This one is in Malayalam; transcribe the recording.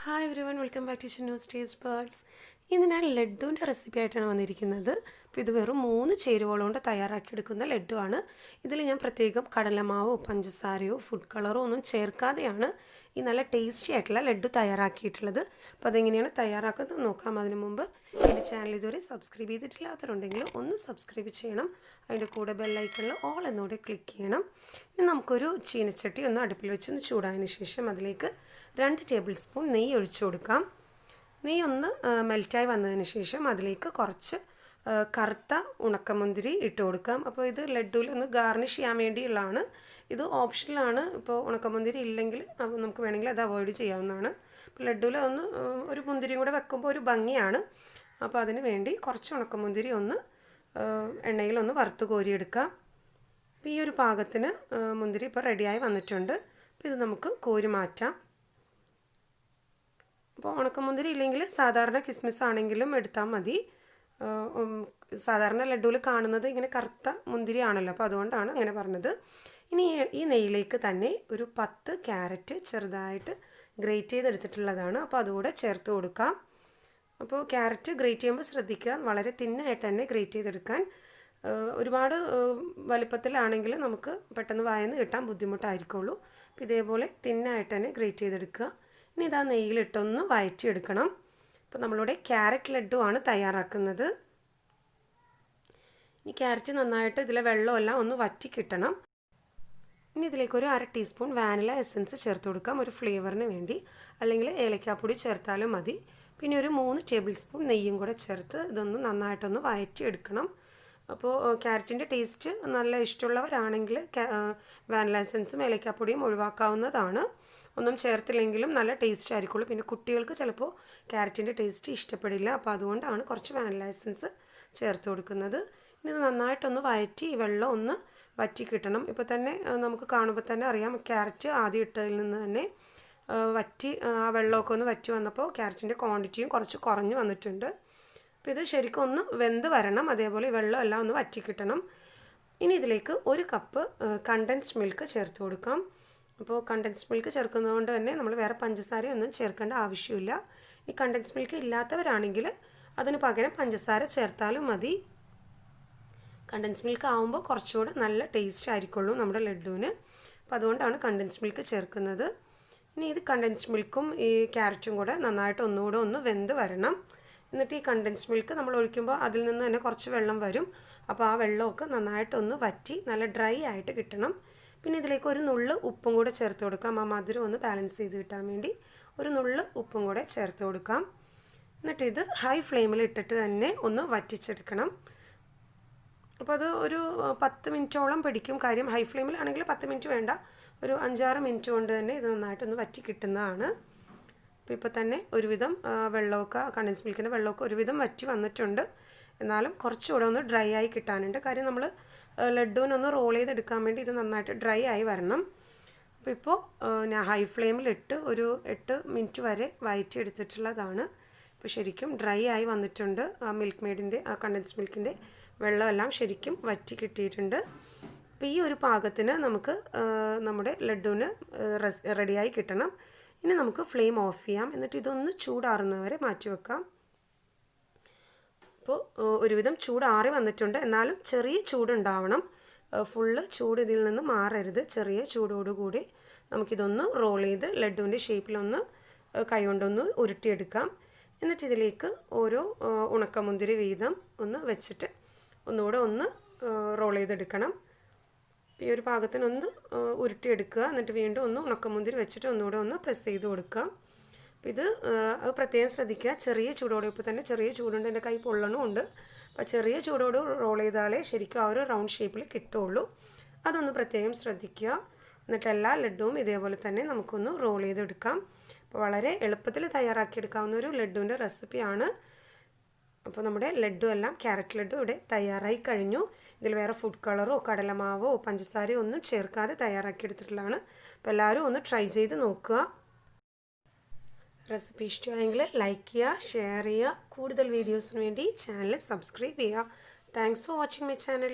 Hi everyone, welcome back to Shinu Taste Buds. ഇന്ന് ഞാൻ ലഡ്ഡുവിൻ്റെ റെസിപ്പി ആയിട്ടാണ് വന്നിരിക്കുന്നത്. അപ്പോൾ ഇത് വെറും 3 ചേരുവകൾ കൊണ്ട് തയ്യാറാക്കിയെടുക്കുന്ന ലഡ്ഡു ആണ്. ഇതിൽ ഞാൻ പ്രത്യേകം കടലമാവോ പഞ്ചസാരയോ ഫുഡ് കളറോ ഒന്നും ചേർക്കാതെയാണ് ഈ നല്ല ടേസ്റ്റി ആയിട്ടുള്ള ലഡ്ഡു തയ്യാറാക്കിയിട്ടുള്ളത്. അപ്പോൾ അതെങ്ങനെയാണ് തയ്യാറാക്കുന്നത് നോക്കാം. അതിനു മുമ്പ് എൻ്റെ ചാനൽ ഇതുവരെ സബ്സ്ക്രൈബ് ചെയ്തിട്ടില്ലാത്തവരുണ്ടെങ്കിൽ ഒന്ന് സബ്സ്ക്രൈബ് ചെയ്യണം. അതിൻ്റെ കൂടെ ബെല്ലൈക്കണിൽ ഓൾ എന്നോടെ ക്ലിക്ക് ചെയ്യണം. ഇനി നമുക്കൊരു ചീനച്ചട്ടി ഒന്ന് അടുപ്പിൽ വെച്ചൊന്ന് ചൂടായതിന് ശേഷം അതിലേക്ക് 2 ടേബിൾ സ്പൂൺ നെയ്യ് ഒഴിച്ചു കൊടുക്കാം. നെയ്യ് ഒന്ന് മെൽറ്റായി വന്നതിന് ശേഷം അതിലേക്ക് കുറച്ച് കറുത്ത ഉണക്കമുന്തിരി ഇട്ട് കൊടുക്കാം. അപ്പോൾ ഇത് ലഡ്ഡുവിൽ ഒന്ന് ഗാർണിഷ് ചെയ്യാൻ വേണ്ടിയുള്ളതാണ്. ഇത് ഓപ്ഷനിലാണ്. ഇപ്പോൾ ഉണക്കമുന്തിരി ഇല്ലെങ്കിൽ നമുക്ക് വേണമെങ്കിൽ അത് അവോയ്ഡ് ചെയ്യാവുന്നതാണ്. ഇപ്പോൾ ലഡ്ഡുവിൽ ഒന്ന് ഒരു മുന്തിരിയും കൂടെ വെക്കുമ്പോൾ ഒരു ഭംഗിയാണ്. അപ്പോൾ അതിന് വേണ്ടി കുറച്ച് ഉണക്കമുന്തിരി ഒന്ന് എണ്ണയിലൊന്ന് വറുത്ത് കോരിയെടുക്കാം. അപ്പോൾ ഈ ഒരു പാകത്തിന് മുന്തിരി ഇപ്പോൾ റെഡിയായി വന്നിട്ടുണ്ട്. അപ്പോൾ ഇത് നമുക്ക് കോരി മാറ്റാം. അപ്പോൾ ഉണക്കമുന്തിരി ഇല്ലെങ്കിൽ സാധാരണ കിസ്മിസ് ആണെങ്കിലും എടുത്താൽ മതി. സാധാരണ ലഡ്ഡുവിൽ കാണുന്നത് ഇങ്ങനെ കറുത്ത മുന്തിരി ആണല്ലോ, അപ്പോൾ അതുകൊണ്ടാണ് അങ്ങനെ പറഞ്ഞത്. ഇനി ഈ നെയ്യിലേക്ക് തന്നെ ഒരു 10 ക്യാരറ്റ് ചെറുതായിട്ട് ഗ്രേറ്റ് ചെയ്തെടുത്തിട്ടുള്ളതാണ്. അപ്പോൾ അതുകൂടെ ചേർത്ത് കൊടുക്കാം. അപ്പോൾ ക്യാരറ്റ് ഗ്രേറ്റ് ചെയ്യുമ്പോൾ ശ്രദ്ധിക്കുക, വളരെ തിന്നായിട്ട് തന്നെ ഗ്രേറ്റ് ചെയ്തെടുക്കാൻ. ഒരുപാട് വലുപ്പത്തിലാണെങ്കിൽ നമുക്ക് പെട്ടെന്ന് വായന്ന് കിട്ടാൻ ബുദ്ധിമുട്ടായിരിക്കുള്ളൂ. അപ്പോൾ ഇതേപോലെ തിന്നായിട്ട് തന്നെ ഗ്രേറ്റ് ചെയ്തെടുക്കുക. ഇനി ഇതാ നെയ്യിലിട്ടൊന്ന് വഴറ്റിയെടുക്കണം. അപ്പോൾ നമ്മളിവിടെ ക്യാരറ്റ് ലഡ്ഡു ആണ് തയ്യാറാക്കുന്നത്. ഇനി ക്യാരറ്റ് നന്നായിട്ട് ഇതിലെ വെള്ളമെല്ലാം ഒന്ന് വറ്റി കിട്ടണം. ഇനി ഇതിലേക്കൊരു 1/2 ടീസ്പൂൺ വാനില എസൻസ് ചേർത്ത് കൊടുക്കാം, ഒരു ഫ്ലേവറിന് വേണ്ടി. അല്ലെങ്കിൽ ഏലക്കാപ്പൊടി ചേർത്താലും മതി. പിന്നെ ഒരു 3 ടേബിൾ സ്പൂൺ നെയ്യും കൂടെ ചേർത്ത് ഇതൊന്ന് നന്നായിട്ടൊന്ന് വഴറ്റിയെടുക്കണം. അപ്പോൾ ക്യാരറ്റിൻ്റെ ടേസ്റ്റ് നല്ല ഇഷ്ടമുള്ളവരാണെങ്കിൽ വാനില എസൻസും ഏലക്കാപ്പൊടിയും ഒഴിവാക്കാവുന്നതാണ്. ഒന്നും ചേർത്തില്ലെങ്കിലും നല്ല ടേസ്റ്റ് ആയിരിക്കുള്ളൂ. പിന്നെ കുട്ടികൾക്ക് ചിലപ്പോൾ ക്യാരറ്റിൻ്റെ ടേസ്റ്റ് ഇഷ്ടപ്പെടില്ല. അപ്പോൾ അതുകൊണ്ടാണ് കുറച്ച് വാനില എസൻസ് ചേർത്ത് കൊടുക്കുന്നത്. ഇനി ഇത് നന്നായിട്ടൊന്ന് വഴറ്റി ഈ വെള്ളം ഒന്ന് വറ്റി കിട്ടണം. ഇപ്പോൾ തന്നെ നമുക്ക് കാണുമ്പോൾ തന്നെ അറിയാം, ക്യാരറ്റ് ആദ്യം ഇട്ടതിൽ നിന്ന് തന്നെ വറ്റി ആ വെള്ളമൊക്കെ ഒന്ന് വറ്റി വന്നപ്പോൾ ക്യാരറ്റിൻ്റെ ക്വാണ്ടിറ്റിയും കുറച്ച് കുറഞ്ഞു വന്നിട്ടുണ്ട്. അപ്പോൾ ഇത് ശരിക്കും ഒന്ന് വെന്ത് വരണം. അതേപോലെ വെള്ളം എല്ലാം ഒന്ന് വറ്റി കിട്ടണം. ഇനി ഇതിലേക്ക് 1 കപ്പ് കണ്ടൻസ്ഡ് മിൽക്ക് ചേർത്ത് കൊടുക്കാം. അപ്പോൾ കണ്ടൻസ്ഡ് മിൽക്ക് ചേർക്കുന്നത് കൊണ്ട് തന്നെ നമ്മൾ വേറെ പഞ്ചസാരയൊന്നും ചേർക്കേണ്ട ആവശ്യമില്ല. ഈ കണ്ടൻസ്ഡ് മിൽക്ക് ഇല്ലാത്തവരാണെങ്കിൽ അതിന് പകരം പഞ്ചസാര ചേർത്താലും മതി. കണ്ടൻസ്ഡ് മിൽക്ക് ആകുമ്പോൾ കുറച്ചുകൂടെ നല്ല ടേസ്റ്റ് ആയിരിക്കുള്ളൂ നമ്മുടെ ലഡ്ഡുവിന്. അപ്പോൾ അതുകൊണ്ടാണ് കണ്ടൻസ്ഡ് മിൽക്ക് ചേർക്കുന്നത്. ഇനി ഇത് കണ്ടൻസ്ഡ് മിൽക്കും ഈ ക്യാരറ്റും കൂടെ നന്നായിട്ട് ഒന്നുകൂടെ ഒന്ന് വെന്ത് വരണം. എന്നിട്ട് ഈ കണ്ടൻസ്ഡ് മിൽക്ക് നമ്മൾ ഒഴിക്കുമ്പോൾ അതിൽ നിന്ന് തന്നെ കുറച്ച് വെള്ളം വരും. അപ്പോൾ ആ വെള്ളമൊക്കെ നന്നായിട്ടൊന്ന് വറ്റി നല്ല ഡ്രൈ ആയിട്ട് കിട്ടണം. പിന്നെ ഇതിലേക്ക് ഒരു നുള്ള് ഉപ്പും കൂടെ ചേർത്ത് കൊടുക്കാം. ആ മധുരം ഒന്ന് ബാലൻസ് ചെയ്ത് കിട്ടാൻ വേണ്ടി ഒരു നുള്ള് ഉപ്പും കൂടെ ചേർത്ത് കൊടുക്കാം. എന്നിട്ട് ഇത് ഹൈ ഫ്ലെയിമിൽ ഇട്ടിട്ട് തന്നെ ഒന്ന് വറ്റിച്ചെടുക്കണം. അപ്പോൾ അത് ഒരു 10 മിനിറ്റോളം പിടിക്കും. കാര്യം ഹൈ ഫ്ലെയിമിലാണെങ്കിൽ 10 മിനിറ്റ് വേണ്ട, ഒരു 5-6 മിനിറ്റ് കൊണ്ട് തന്നെ ഇത് നന്നായിട്ടൊന്ന് വറ്റി കിട്ടുന്നതാണ്. അപ്പോൾ ഇപ്പോൾ തന്നെ ഒരുവിധം വെള്ളമൊക്കെ കണ്ടൻസ് മിൽക്കിൻ്റെ വെള്ളമൊക്കെ ഒരുവിധം വറ്റി വന്നിട്ടുണ്ട്. എന്നാലും കുറച്ചുകൂടെ ഒന്ന് ഡ്രൈ ആയി കിട്ടാനുണ്ട്. കാര്യം നമ്മൾ ലഡ്ഡുവിനൊന്ന് റോൾ ചെയ്തെടുക്കാൻ വേണ്ടി ഇത് നന്നായിട്ട് ഡ്രൈ ആയി വരണം. അപ്പോൾ ഇപ്പോൾ ഞാൻ ഹൈ ഫ്ലെയിമിലിട്ട് ഒരു 8 മിനിറ്റ് വരെ വഴറ്റിയെടുത്തിട്ടുള്ളതാണ്. ഇപ്പോൾ ശരിക്കും ഡ്രൈ ആയി വന്നിട്ടുണ്ട്. ആ മിൽക്ക് മെയ്ഡിൻ്റെ ആ കണ്ടൻസ് മിൽക്കിൻ്റെ വെള്ളമെല്ലാം ശരിക്കും വറ്റി കിട്ടിയിട്ടുണ്ട്. അപ്പോൾ ഈ ഒരു പാകത്തിന് നമുക്ക് നമ്മുടെ ലഡ്ഡുവിന് റെഡിയായി കിട്ടണം. ഇനി നമുക്ക് ഫ്ലെയിം ഓഫ് ചെയ്യാം. എന്നിട്ട് ഇതൊന്ന് ചൂടാറുന്നവരെ മാറ്റി വെക്കാം. അപ്പോൾ ഒരുവിധം ചൂടാറി വന്നിട്ടുണ്ട്. എന്നാലും ചെറിയ ചൂടുണ്ടാവണം. ഫുള്ള് ചൂട് ഇതിൽ നിന്ന് മാറരുത്. ചെറിയ ചൂടോടുകൂടി നമുക്കിതൊന്ന് റോൾ ചെയ്ത് ലഡ്ഡുവിൻ്റെ ഷേപ്പിലൊന്ന് കൈകൊണ്ടൊന്ന് ഉരുട്ടിയെടുക്കാം. എന്നിട്ട് ഇതിലേക്ക് ഓരോ ഉണക്കമുന്തിരി വീതം ഒന്ന് വെച്ചിട്ട് ഒന്നുകൂടെ ഒന്ന് റോൾ ചെയ്തെടുക്കണം. ഈ ഒരു പാകത്തിനൊന്ന് ഉരുട്ടിയെടുക്കുക. എന്നിട്ട് വീണ്ടും ഒന്ന് ഉണക്കമുന്തിരി വെച്ചിട്ട് ഒന്നുകൂടെ ഒന്ന് പ്രസ് ചെയ്ത് കൊടുക്കുക. അപ്പോൾ ഇത് അത് പ്രത്യേകം ശ്രദ്ധിക്കുക. ചെറിയ ചൂടോടെ, ഇപ്പോൾ തന്നെ ചെറിയ ചൂടുണ്ട്, എൻ്റെ കൈ പൊള്ളണമുണ്ട്. അപ്പോൾ ചെറിയ ചൂടോട് റോൾ ചെയ്താലേ ശരിക്കും ആ ഒരു റൗണ്ട് ഷേപ്പിൽ കിട്ടുള്ളൂ. അതൊന്ന് പ്രത്യേകം ശ്രദ്ധിക്കുക. എന്നിട്ട് എല്ലാ ലഡ്ഡുവും ഇതേപോലെ തന്നെ നമുക്കൊന്ന് റോൾ ചെയ്തെടുക്കാം. അപ്പോൾ വളരെ എളുപ്പത്തിൽ തയ്യാറാക്കിയെടുക്കാവുന്ന ഒരു ലഡ്ഡുവിൻ്റെ റെസിപ്പിയാണ്. അപ്പോൾ നമ്മുടെ ലഡ്ഡു എല്ലാം ക്യാരറ്റ് ലഡ്ഡു ഇവിടെ തയ്യാറായി കഴിഞ്ഞു. ഇതിൽ വേറെ ഫുഡ് കളറോ കടലമാവോ പഞ്ചസാരയോ ഒന്നും ചേർക്കാതെ തയ്യാറാക്കിയെടുത്തിട്ടുള്ളതാണ്. അപ്പോൾ എല്ലാവരും ഒന്ന് ട്രൈ ചെയ്ത് നോക്കുക. റെസിപ്പി ഇഷ്ടമായെങ്കിൽ ലൈക്ക് ചെയ്യുക, ഷെയർ ചെയ്യുക. കൂടുതൽ വീഡിയോസിന് വേണ്ടി ചാനൽ സബ്സ്ക്രൈബ് ചെയ്യുക. Thanks for watching my channel.